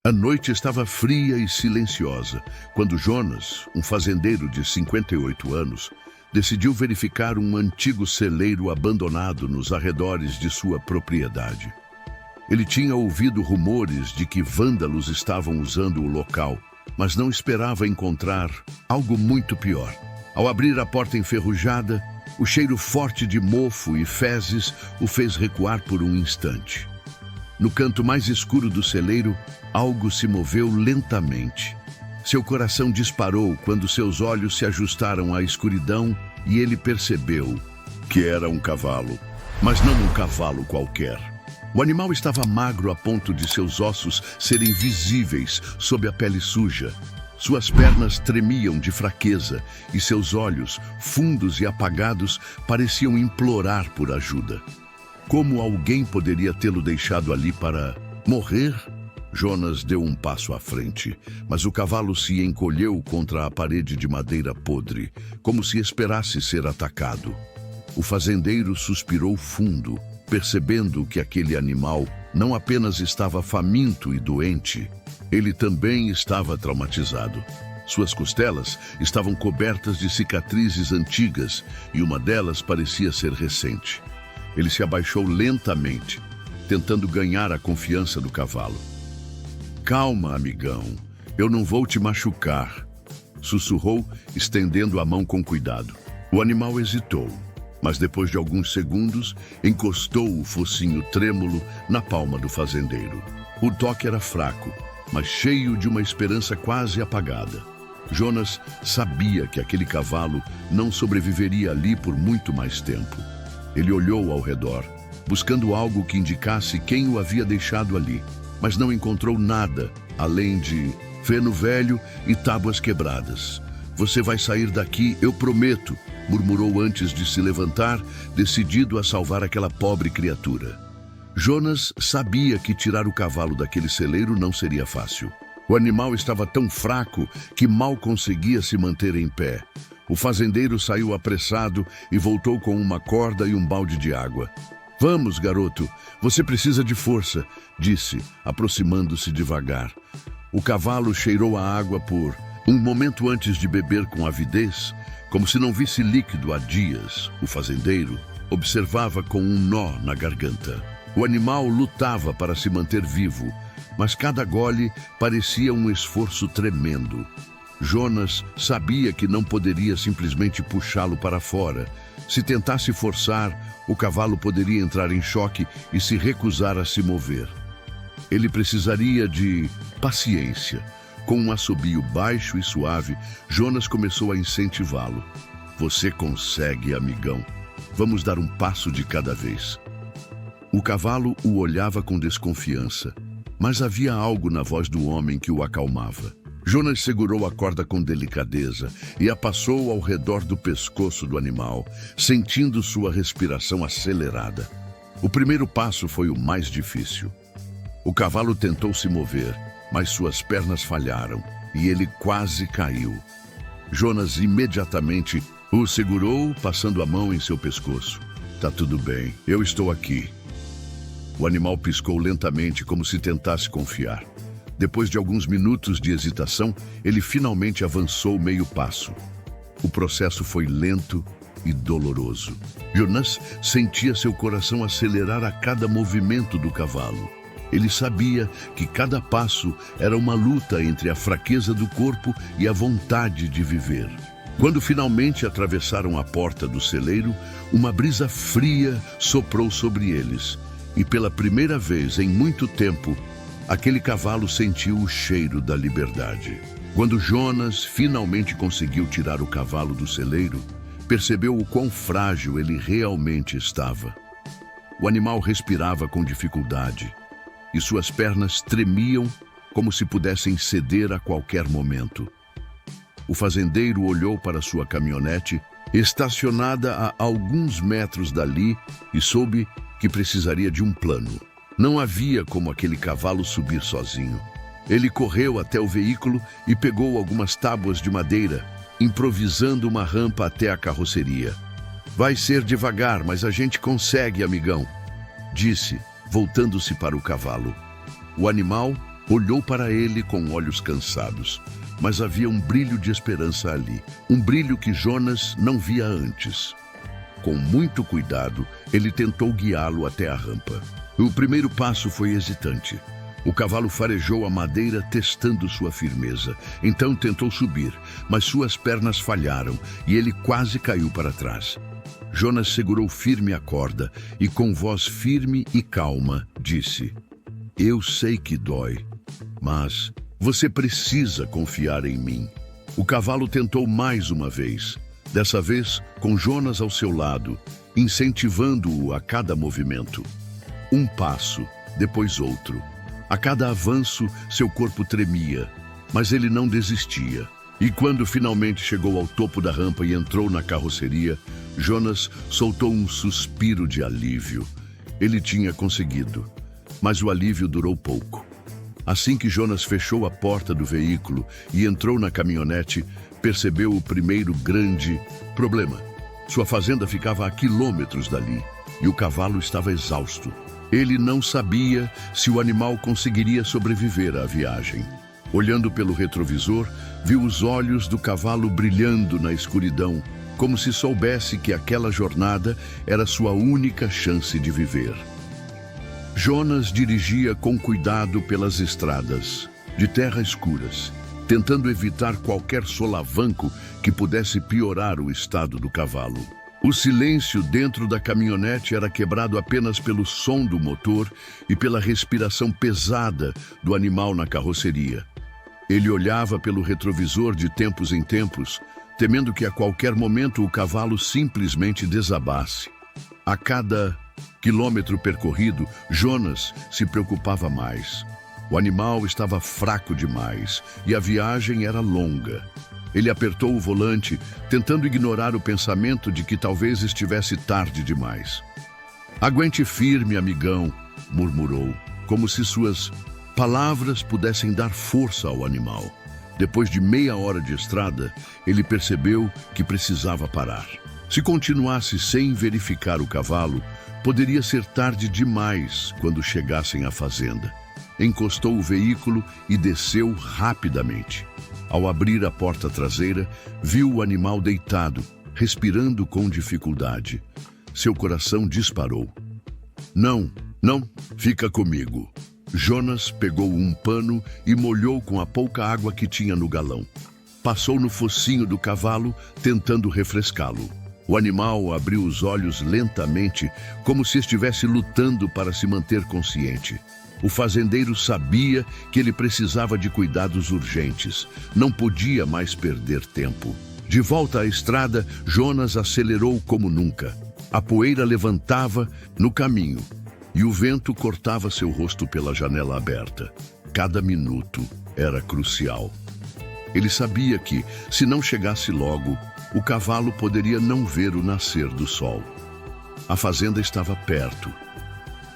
A noite estava fria e silenciosa, quando Jonas, um fazendeiro de 58 anos, decidiu verificar um antigo celeiro abandonado nos arredores de sua propriedade. Ele tinha ouvido rumores de que vândalos estavam usando o local, mas não esperava encontrar algo muito pior. Ao abrir a porta enferrujada, o cheiro forte de mofo e fezes o fez recuar por um instante. No canto mais escuro do celeiro, algo se moveu lentamente. Seu coração disparou quando seus olhos se ajustaram à escuridão e ele percebeu que era um cavalo, mas não um cavalo qualquer. O animal estava magro a ponto de seus ossos serem visíveis sob a pele suja. Suas pernas tremiam de fraqueza e seus olhos, fundos e apagados, pareciam implorar por ajuda. Como alguém poderia tê-lo deixado ali para morrer? Jonas deu um passo à frente, mas o cavalo se encolheu contra a parede de madeira podre, como se esperasse ser atacado. O fazendeiro suspirou fundo, percebendo que aquele animal não apenas estava faminto e doente, ele também estava traumatizado. Suas costelas estavam cobertas de cicatrizes antigas e uma delas parecia ser recente. Ele se abaixou lentamente, tentando ganhar a confiança do cavalo. "Calma, amigão, eu não vou te machucar", sussurrou, estendendo a mão com cuidado. O animal hesitou, mas depois de alguns segundos, encostou o focinho trêmulo na palma do fazendeiro. O toque era fraco, mas cheio de uma esperança quase apagada. Jonas sabia que aquele cavalo não sobreviveria ali por muito mais tempo. Ele olhou ao redor, buscando algo que indicasse quem o havia deixado ali, mas não encontrou nada além de feno velho e tábuas quebradas. "Você vai sair daqui, eu prometo", murmurou antes de se levantar, decidido a salvar aquela pobre criatura. Jonas sabia que tirar o cavalo daquele celeiro não seria fácil. O animal estava tão fraco que mal conseguia se manter em pé. O fazendeiro saiu apressado e voltou com uma corda e um balde de água. "Vamos, garoto, você precisa de força", disse, aproximando-se devagar. O cavalo cheirou a água por um momento antes de beber com avidez, como se não visse líquido há dias. O fazendeiro observava com um nó na garganta. O animal lutava para se manter vivo, mas cada gole parecia um esforço tremendo. Jonas sabia que não poderia simplesmente puxá-lo para fora. Se tentasse forçar, o cavalo poderia entrar em choque e se recusar a se mover. Ele precisaria de paciência. Com um assobio baixo e suave, Jonas começou a incentivá-lo. "Você consegue, amigão. Vamos dar um passo de cada vez." O cavalo o olhava com desconfiança, mas havia algo na voz do homem que o acalmava. Jonas segurou a corda com delicadeza e a passou ao redor do pescoço do animal, sentindo sua respiração acelerada. O primeiro passo foi o mais difícil. O cavalo tentou se mover, mas suas pernas falharam e ele quase caiu. Jonas imediatamente o segurou, passando a mão em seu pescoço. "Tá tudo bem, eu estou aqui." O animal piscou lentamente, como se tentasse confiar. Depois de alguns minutos de hesitação, ele finalmente avançou meio passo. O processo foi lento e doloroso. Jonas sentia seu coração acelerar a cada movimento do cavalo. Ele sabia que cada passo era uma luta entre a fraqueza do corpo e a vontade de viver. Quando finalmente atravessaram a porta do celeiro, uma brisa fria soprou sobre eles. E pela primeira vez em muito tempo, aquele cavalo sentiu o cheiro da liberdade. Quando Jonas finalmente conseguiu tirar o cavalo do celeiro, percebeu o quão frágil ele realmente estava. O animal respirava com dificuldade e suas pernas tremiam como se pudessem ceder a qualquer momento. O fazendeiro olhou para sua caminhonete, estacionada a alguns metros dali, e soube que precisaria de um plano. Não havia como aquele cavalo subir sozinho. Ele correu até o veículo e pegou algumas tábuas de madeira, improvisando uma rampa até a carroceria. "Vai ser devagar, mas a gente consegue, amigão", disse, voltando-se para o cavalo. O animal Olhou para ele com olhos cansados, mas havia um brilho de esperança ali, um brilho que Jonas não via antes. Com muito cuidado, ele tentou guiá-lo até a rampa. O primeiro passo foi hesitante. O cavalo farejou a madeira, testando sua firmeza. Então tentou subir, mas suas pernas falharam e ele quase caiu para trás. Jonas segurou firme a corda e, com voz firme e calma, disse: "Eu sei que dói, mas você precisa confiar em mim." O cavalo tentou mais uma vez, dessa vez com Jonas ao seu lado, incentivando-o a cada movimento. Um passo, depois outro. A cada avanço, seu corpo tremia, mas ele não desistia. E quando finalmente chegou ao topo da rampa e entrou na carroceria, Jonas soltou um suspiro de alívio. Ele tinha conseguido, mas o alívio durou pouco. Assim que Jonas fechou a porta do veículo e entrou na caminhonete, percebeu o primeiro grande problema. Sua fazenda ficava a quilômetros dali e o cavalo estava exausto. Ele não sabia se o animal conseguiria sobreviver à viagem. Olhando pelo retrovisor, viu os olhos do cavalo brilhando na escuridão, como se soubesse que aquela jornada era sua única chance de viver. Jonas dirigia com cuidado pelas estradas, de terra escuras, tentando evitar qualquer solavanco que pudesse piorar o estado do cavalo. O silêncio dentro da caminhonete era quebrado apenas pelo som do motor e pela respiração pesada do animal na carroceria. Ele olhava pelo retrovisor de tempos em tempos, temendo que a qualquer momento o cavalo simplesmente desabasse. A cada quilômetro percorrido, Jonas se preocupava mais. O animal estava fraco demais e a viagem era longa. Ele apertou o volante, tentando ignorar o pensamento de que talvez estivesse tarde demais. "Aguente firme, amigão", murmurou, como se suas palavras pudessem dar força ao animal. Depois de meia hora de estrada, ele percebeu que precisava parar. Se continuasse sem verificar o cavalo, poderia ser tarde demais quando chegassem à fazenda. Encostou o veículo e desceu rapidamente. Ao abrir a porta traseira, viu o animal deitado, respirando com dificuldade. Seu coração disparou. Não, fica comigo." Jonas pegou um pano e molhou com a pouca água que tinha no galão. Passou no focinho do cavalo, tentando refrescá-lo. O animal abriu os olhos lentamente, como se estivesse lutando para se manter consciente. O fazendeiro sabia que ele precisava de cuidados urgentes. Não podia mais perder tempo. De volta à estrada, Jonas acelerou como nunca. A poeira levantava no caminho e o vento cortava seu rosto pela janela aberta. Cada minuto era crucial. Ele sabia que, se não chegasse logo, o cavalo poderia não ver o nascer do sol. A fazenda estava perto.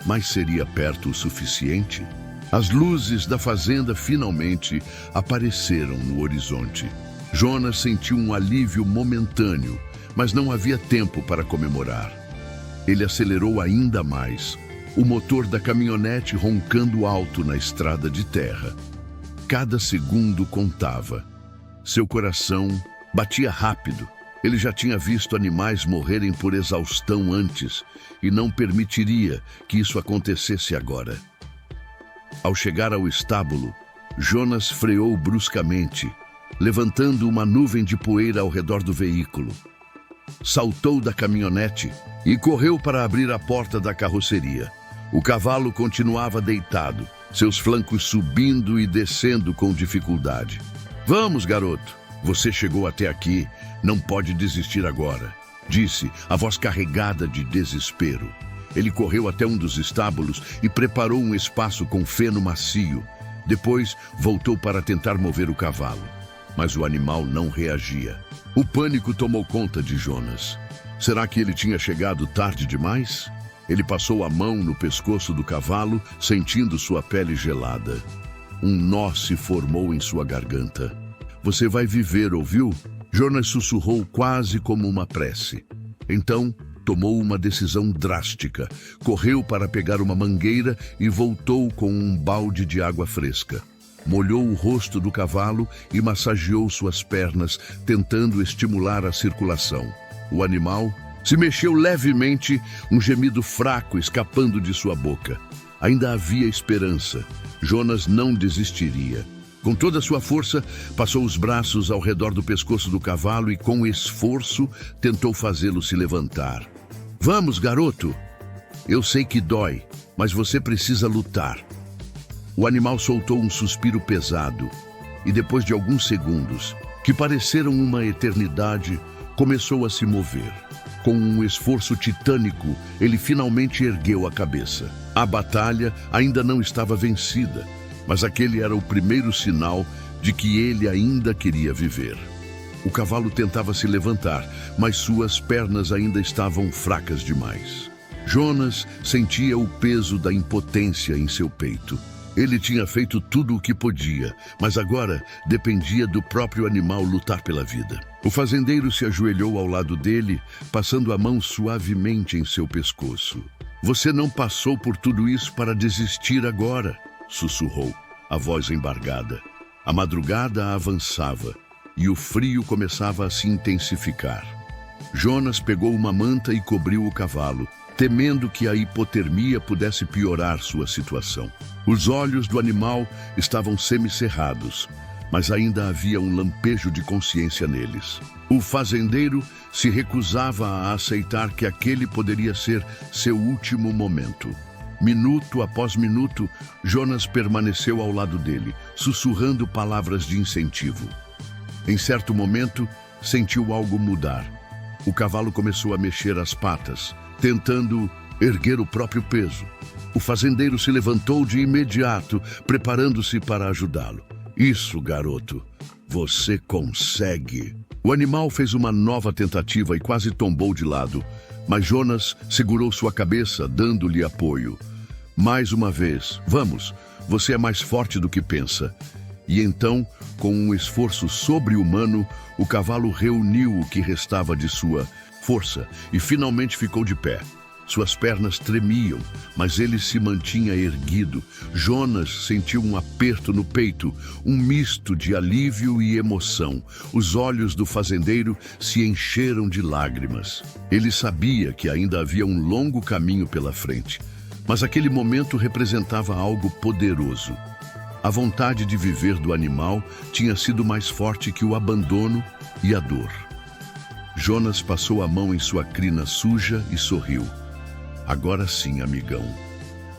Mas seria perto o suficiente? As luzes da fazenda finalmente apareceram no horizonte. Jonas sentiu um alívio momentâneo, mas não havia tempo para comemorar. Ele acelerou ainda mais, o motor da caminhonete roncando alto na estrada de terra. Cada segundo contava. Seu coração batia rápido. Ele já tinha visto animais morrerem por exaustão antes e não permitiria que isso acontecesse agora. Ao chegar ao estábulo, Jonas freou bruscamente, levantando uma nuvem de poeira ao redor do veículo. Saltou da caminhonete e correu para abrir a porta da carroceria. O cavalo continuava deitado, seus flancos subindo e descendo com dificuldade. "Vamos, garoto. Você chegou até aqui, não pode desistir agora", disse, a voz carregada de desespero. Ele correu até um dos estábulos e preparou um espaço com feno macio. Depois, voltou para tentar mover o cavalo, mas o animal não reagia. O pânico tomou conta de Jonas. Será que ele tinha chegado tarde demais? Ele passou a mão no pescoço do cavalo, sentindo sua pele gelada. Um nó se formou em sua garganta. "Você vai viver, ouviu?" Jonas sussurrou quase como uma prece. Então, tomou uma decisão drástica. Correu para pegar uma mangueira e voltou com um balde de água fresca. Molhou o rosto do cavalo e massageou suas pernas, tentando estimular a circulação. O animal se mexeu levemente, um gemido fraco escapando de sua boca. Ainda havia esperança. Jonas não desistiria. Com toda a sua força, passou os braços ao redor do pescoço do cavalo e, com esforço, tentou fazê-lo se levantar. Vamos, garoto! Eu sei que dói, mas você precisa lutar. O animal soltou um suspiro pesado e, depois de alguns segundos, que pareceram uma eternidade, começou a se mover. Com um esforço titânico, ele finalmente ergueu a cabeça. A batalha ainda não estava vencida, mas aquele era o primeiro sinal de que ele ainda queria viver. O cavalo tentava se levantar, mas suas pernas ainda estavam fracas demais. Jonas sentia o peso da impotência em seu peito. Ele tinha feito tudo o que podia, mas agora dependia do próprio animal lutar pela vida. O fazendeiro se ajoelhou ao lado dele, passando a mão suavemente em seu pescoço. Você não passou por tudo isso para desistir agora, sussurrou, a voz embargada. A madrugada avançava e o frio começava a se intensificar. Jonas pegou uma manta e cobriu o cavalo, temendo que a hipotermia pudesse piorar sua situação. Os olhos do animal estavam semicerrados, mas ainda havia um lampejo de consciência neles. O fazendeiro se recusava a aceitar que aquele poderia ser seu último momento. Minuto após minuto, Jonas permaneceu ao lado dele, sussurrando palavras de incentivo. Em certo momento, sentiu algo mudar. O cavalo começou a mexer as patas, tentando erguer o próprio peso. O fazendeiro se levantou de imediato, preparando-se para ajudá-lo. Isso, garoto, você consegue. O animal fez uma nova tentativa e quase tombou de lado, mas Jonas segurou sua cabeça, dando-lhe apoio. Mais uma vez, vamos, você é mais forte do que pensa. E então, com um esforço sobre-humano, o cavalo reuniu o que restava de sua força e finalmente ficou de pé. Suas pernas tremiam, mas ele se mantinha erguido. Jonas sentiu um aperto no peito, um misto de alívio e emoção. Os olhos do fazendeiro se encheram de lágrimas. Ele sabia que ainda havia um longo caminho pela frente, mas aquele momento representava algo poderoso. A vontade de viver do animal tinha sido mais forte que o abandono e a dor. Jonas passou a mão em sua crina suja e sorriu. Agora sim, amigão.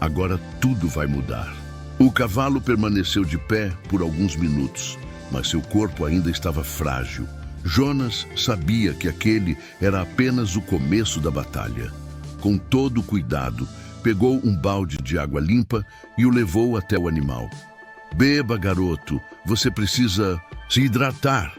Agora tudo vai mudar. O cavalo permaneceu de pé por alguns minutos, mas seu corpo ainda estava frágil. Jonas sabia que aquele era apenas o começo da batalha. Com todo cuidado, pegou um balde de água limpa e o levou até o animal. Beba, garoto, você precisa se hidratar.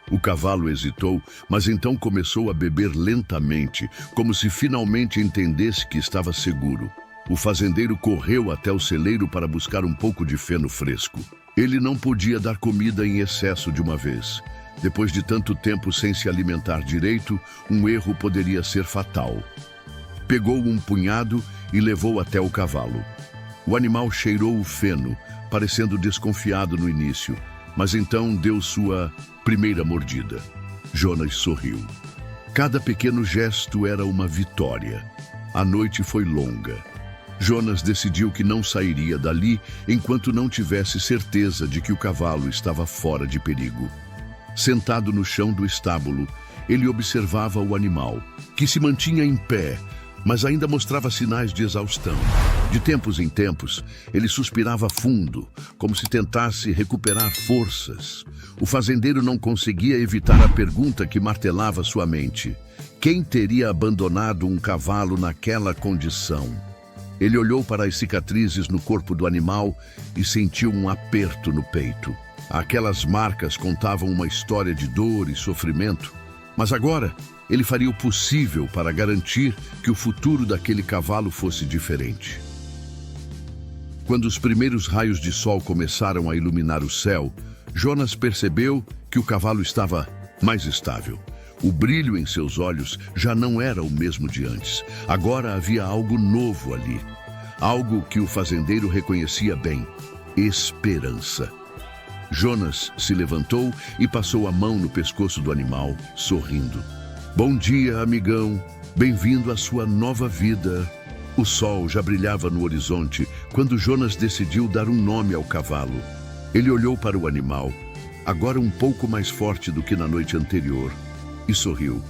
O cavalo hesitou, mas então começou a beber lentamente, como se finalmente entendesse que estava seguro. O fazendeiro correu até o celeiro para buscar um pouco de feno fresco. Ele não podia dar comida em excesso de uma vez. Depois de tanto tempo sem se alimentar direito, um erro poderia ser fatal. Pegou um punhado e levou até o cavalo. O animal cheirou o feno, parecendo desconfiado no início, mas então deu sua primeira mordida. Jonas sorriu. Cada pequeno gesto era uma vitória. A noite foi longa. Jonas decidiu que não sairia dali enquanto não tivesse certeza de que o cavalo estava fora de perigo. Sentado no chão do estábulo, ele observava o animal, que se mantinha em pé, mas ainda mostrava sinais de exaustão. De tempos em tempos, ele suspirava fundo, como se tentasse recuperar forças. O fazendeiro não conseguia evitar a pergunta que martelava sua mente. Quem teria abandonado um cavalo naquela condição? Ele olhou para as cicatrizes no corpo do animal e sentiu um aperto no peito. Aquelas marcas contavam uma história de dor e sofrimento, mas agora ele faria o possível para garantir que o futuro daquele cavalo fosse diferente. Quando os primeiros raios de sol começaram a iluminar o céu, Jonas percebeu que o cavalo estava mais estável. O brilho em seus olhos já não era o mesmo de antes. Agora havia algo novo ali. Algo que o fazendeiro reconhecia bem: esperança. Jonas se levantou e passou a mão no pescoço do animal, sorrindo. Bom dia, amigão. Bem-vindo à sua nova vida. O sol já brilhava no horizonte quando Jonas decidiu dar um nome ao cavalo. Ele olhou para o animal, agora um pouco mais forte do que na noite anterior, e sorriu.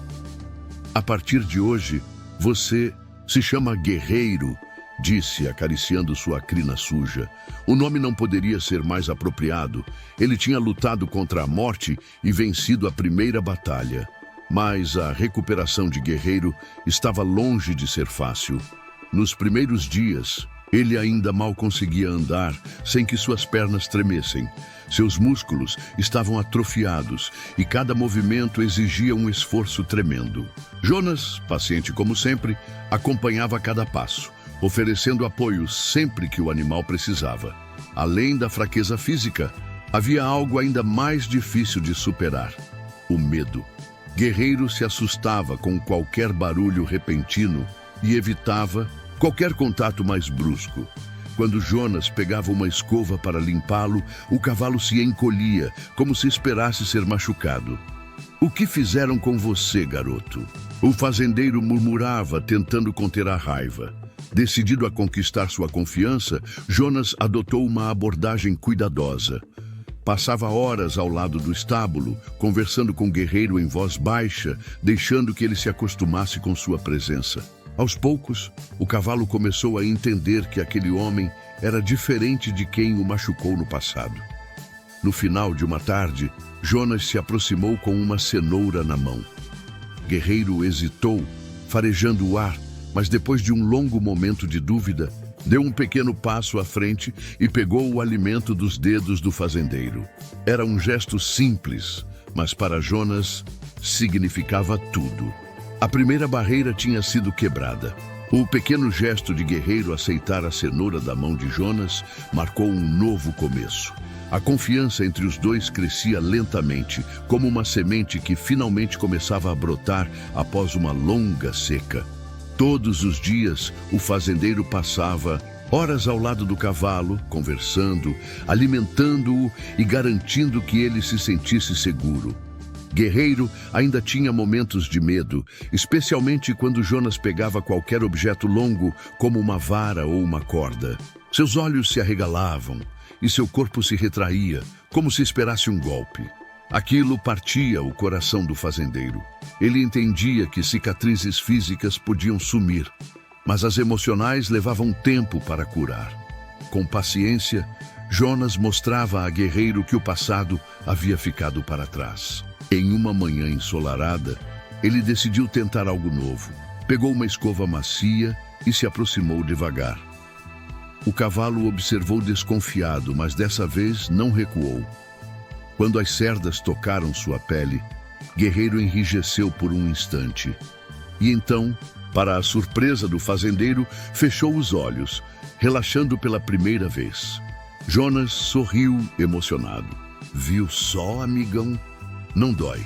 A partir de hoje, você se chama Guerreiro, disse, acariciando sua crina suja. O nome não poderia ser mais apropriado. Ele tinha lutado contra a morte e vencido a primeira batalha. Mas a recuperação de Guerreiro estava longe de ser fácil. Nos primeiros dias, ele ainda mal conseguia andar sem que suas pernas tremessem. Seus músculos estavam atrofiados e cada movimento exigia um esforço tremendo. Jonas, paciente como sempre, acompanhava cada passo, oferecendo apoio sempre que o animal precisava. Além da fraqueza física, havia algo ainda mais difícil de superar: o medo. Guerreiro se assustava com qualquer barulho repentino e evitava qualquer contato mais brusco. Quando Jonas pegava uma escova para limpá-lo, o cavalo se encolhia, como se esperasse ser machucado. O que fizeram com você, garoto? O fazendeiro murmurava, tentando conter a raiva. Decidido a conquistar sua confiança, Jonas adotou uma abordagem cuidadosa. Passava horas ao lado do estábulo, conversando com o guerreiro em voz baixa, deixando que ele se acostumasse com sua presença. Aos poucos, o cavalo começou a entender que aquele homem era diferente de quem o machucou no passado. No final de uma tarde, Jonas se aproximou com uma cenoura na mão. Guerreiro hesitou, farejando o ar, mas depois de um longo momento de dúvida, deu um pequeno passo à frente e pegou o alimento dos dedos do fazendeiro. Era um gesto simples, mas para Jonas significava tudo. A primeira barreira tinha sido quebrada. O pequeno gesto de Guerreiro aceitar a cenoura da mão de Jonas marcou um novo começo. A confiança entre os dois crescia lentamente, como uma semente que finalmente começava a brotar após uma longa seca. Todos os dias, o fazendeiro passava horas ao lado do cavalo, conversando, alimentando-o e garantindo que ele se sentisse seguro. Guerreiro ainda tinha momentos de medo, especialmente quando Jonas pegava qualquer objeto longo, como uma vara ou uma corda. Seus olhos se arregalavam e seu corpo se retraía, como se esperasse um golpe. Aquilo partia o coração do fazendeiro. Ele entendia que cicatrizes físicas podiam sumir, mas as emocionais levavam tempo para curar. Com paciência, Jonas mostrava a Guerreiro que o passado havia ficado para trás. Em uma manhã ensolarada, ele decidiu tentar algo novo. Pegou uma escova macia e se aproximou devagar. O cavalo observou desconfiado, mas dessa vez não recuou. Quando as cerdas tocaram sua pele, Guerreiro enrijeceu por um instante. E então, para a surpresa do fazendeiro, fechou os olhos, relaxando pela primeira vez. Jonas sorriu emocionado. Viu só, amigão? Não dói.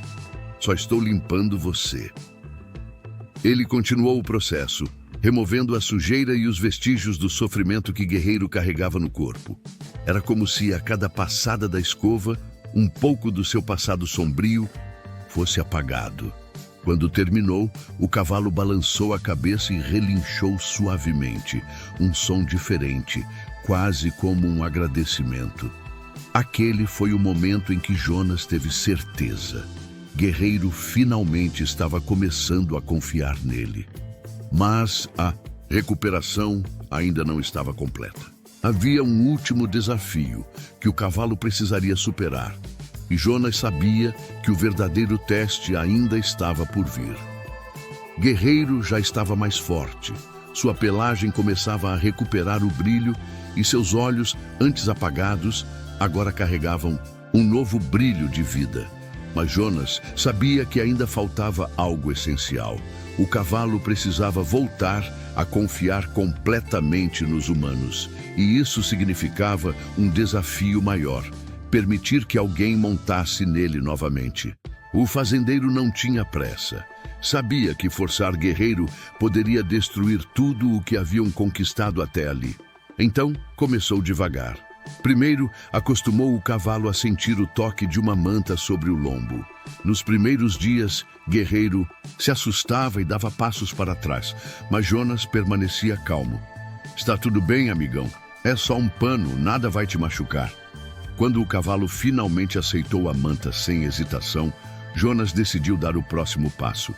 Só estou limpando você. Ele continuou o processo, removendo a sujeira e os vestígios do sofrimento que Guerreiro carregava no corpo. Era como se a cada passada da escova, um pouco do seu passado sombrio fosse apagado. Quando terminou, o cavalo balançou a cabeça e relinchou suavemente, um som diferente, quase como um agradecimento. Aquele foi o momento em que Jonas teve certeza. Guerreiro finalmente estava começando a confiar nele. Mas a recuperação ainda não estava completa. Havia um último desafio que o cavalo precisaria superar. E Jonas sabia que o verdadeiro teste ainda estava por vir. Guerreiro já estava mais forte. Sua pelagem começava a recuperar o brilho e seus olhos, antes apagados, agora carregavam um novo brilho de vida. Mas Jonas sabia que ainda faltava algo essencial. O cavalo precisava voltar a confiar completamente nos humanos. E isso significava um desafio maior: permitir que alguém montasse nele novamente. O fazendeiro não tinha pressa. Sabia que forçar Guerreiro poderia destruir tudo o que haviam conquistado até ali. Então, começou devagar. Primeiro, acostumou o cavalo a sentir o toque de uma manta sobre o lombo. Nos primeiros dias, Guerreiro se assustava e dava passos para trás, mas Jonas permanecia calmo. Está tudo bem, amigão. É só um pano, nada vai te machucar. Quando o cavalo finalmente aceitou a manta sem hesitação, Jonas decidiu dar o próximo passo.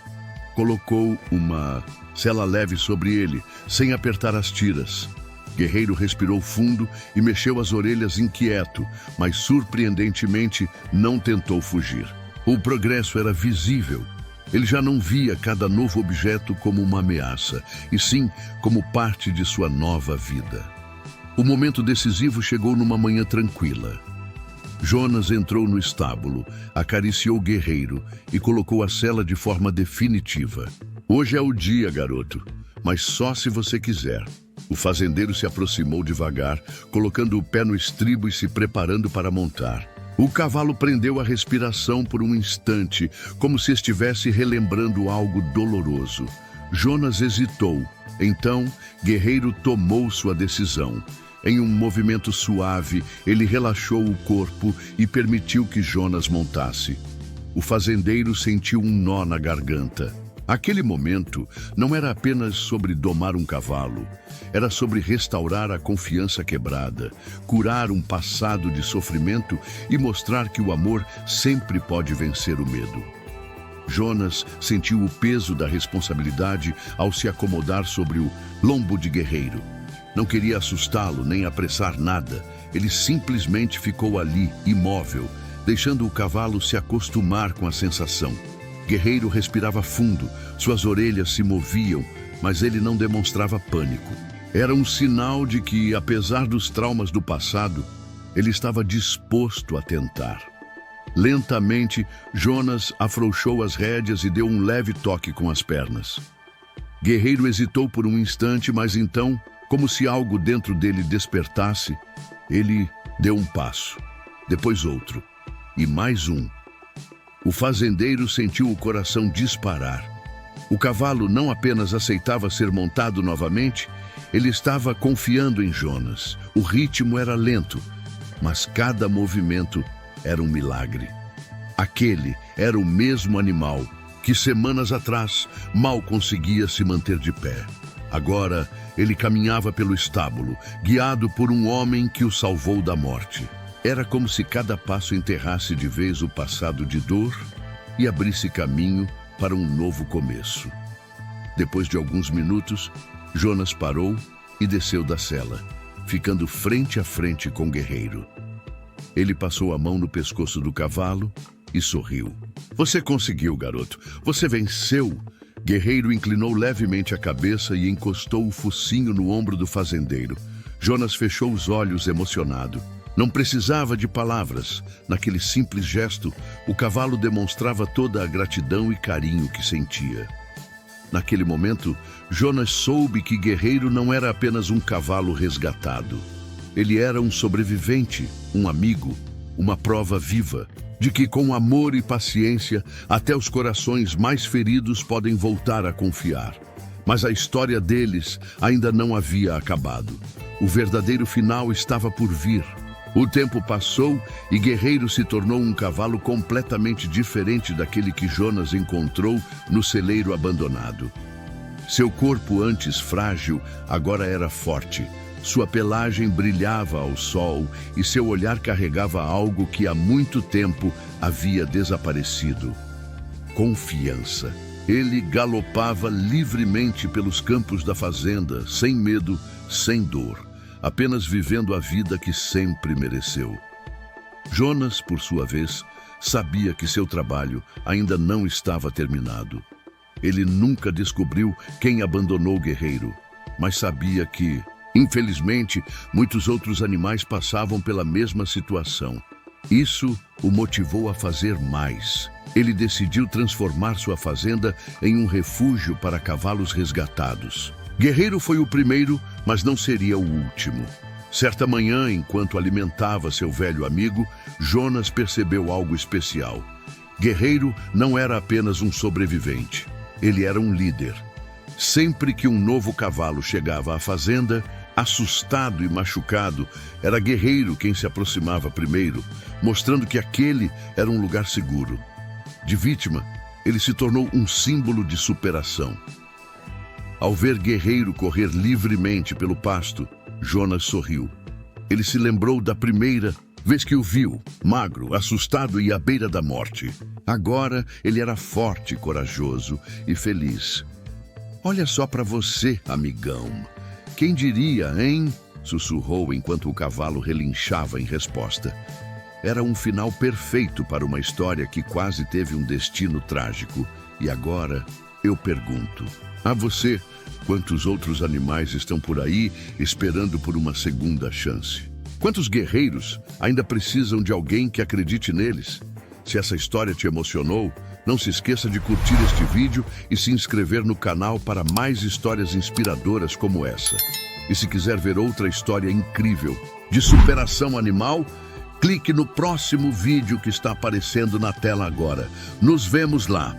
Colocou uma sela leve sobre ele, sem apertar as tiras. Guerreiro respirou fundo e mexeu as orelhas inquieto, mas surpreendentemente não tentou fugir. O progresso era visível. Ele já não via cada novo objeto como uma ameaça, e sim como parte de sua nova vida. O momento decisivo chegou numa manhã tranquila. Jonas entrou no estábulo, acariciou Guerreiro e colocou a sela de forma definitiva. Hoje é o dia, garoto, mas só se você quiser. O fazendeiro se aproximou devagar, colocando o pé no estribo e se preparando para montar. O cavalo prendeu a respiração por um instante, como se estivesse relembrando algo doloroso. Jonas hesitou. Então, Guerreiro tomou sua decisão. Em um movimento suave, ele relaxou o corpo e permitiu que Jonas montasse. O fazendeiro sentiu um nó na garganta. Aquele momento não era apenas sobre domar um cavalo. Era sobre restaurar a confiança quebrada, curar um passado de sofrimento e mostrar que o amor sempre pode vencer o medo. Jonas sentiu o peso da responsabilidade ao se acomodar sobre o lombo de Guerreiro. Não queria assustá-lo nem apressar nada. Ele simplesmente ficou ali, imóvel, deixando o cavalo se acostumar com a sensação. Guerreiro respirava fundo, suas orelhas se moviam, mas ele não demonstrava pânico. Era um sinal de que, apesar dos traumas do passado, ele estava disposto a tentar. Lentamente, Jonas afrouxou as rédeas e deu um leve toque com as pernas. Guerreiro hesitou por um instante, mas então, como se algo dentro dele despertasse, ele deu um passo, depois outro, e mais um. O fazendeiro sentiu o coração disparar. O cavalo não apenas aceitava ser montado novamente, ele estava confiando em Jonas. O ritmo era lento, mas cada movimento era um milagre. Aquele era o mesmo animal que semanas atrás mal conseguia se manter de pé. Agora, ele caminhava pelo estábulo, guiado por um homem que o salvou da morte. Era como se cada passo enterrasse de vez o passado de dor e abrisse caminho para um novo começo. Depois de alguns minutos, Jonas parou e desceu da sela, ficando frente a frente com Guerreiro. Ele passou a mão no pescoço do cavalo e sorriu. Você conseguiu, garoto. Você venceu. Guerreiro inclinou levemente a cabeça e encostou o focinho no ombro do fazendeiro. Jonas fechou os olhos emocionado. Não precisava de palavras. Naquele simples gesto, o cavalo demonstrava toda a gratidão e carinho que sentia. Naquele momento, Jonas soube que Guerreiro não era apenas um cavalo resgatado. Ele era um sobrevivente, um amigo, uma prova viva de que, com amor e paciência, até os corações mais feridos podem voltar a confiar. Mas a história deles ainda não havia acabado. O verdadeiro final estava por vir. O tempo passou e Guerreiro se tornou um cavalo completamente diferente daquele que Jonas encontrou no celeiro abandonado. Seu corpo, antes frágil, agora era forte. Sua pelagem brilhava ao sol e seu olhar carregava algo que há muito tempo havia desaparecido: confiança. Ele galopava livremente pelos campos da fazenda, sem medo, sem dor, apenas vivendo a vida que sempre mereceu. Jonas, por sua vez, sabia que seu trabalho ainda não estava terminado. Ele nunca descobriu quem abandonou Guerreiro, mas sabia que, infelizmente, muitos outros animais passavam pela mesma situação. Isso o motivou a fazer mais. Ele decidiu transformar sua fazenda em um refúgio para cavalos resgatados. Guerreiro foi o primeiro, mas não seria o último. Certa manhã, enquanto alimentava seu velho amigo, Jonas percebeu algo especial. Guerreiro não era apenas um sobrevivente, ele era um líder. Sempre que um novo cavalo chegava à fazenda, assustado e machucado, era Guerreiro quem se aproximava primeiro, mostrando que aquele era um lugar seguro. De vítima, ele se tornou um símbolo de superação. Ao ver Guerreiro correr livremente pelo pasto, Jonas sorriu. Ele se lembrou da primeira vez que o viu, magro, assustado e à beira da morte. Agora ele era forte, corajoso e feliz. "Olha só para você, amigão. Quem diria, hein?" sussurrou enquanto o cavalo relinchava em resposta. Era um final perfeito para uma história que quase teve um destino trágico. E agora, eu pergunto, a você, quantos outros animais estão por aí esperando por uma segunda chance? Quantos guerreiros ainda precisam de alguém que acredite neles? Se essa história te emocionou, não se esqueça de curtir este vídeo e se inscrever no canal para mais histórias inspiradoras como essa. E se quiser ver outra história incrível de superação animal, clique no próximo vídeo que está aparecendo na tela agora. Nos vemos lá!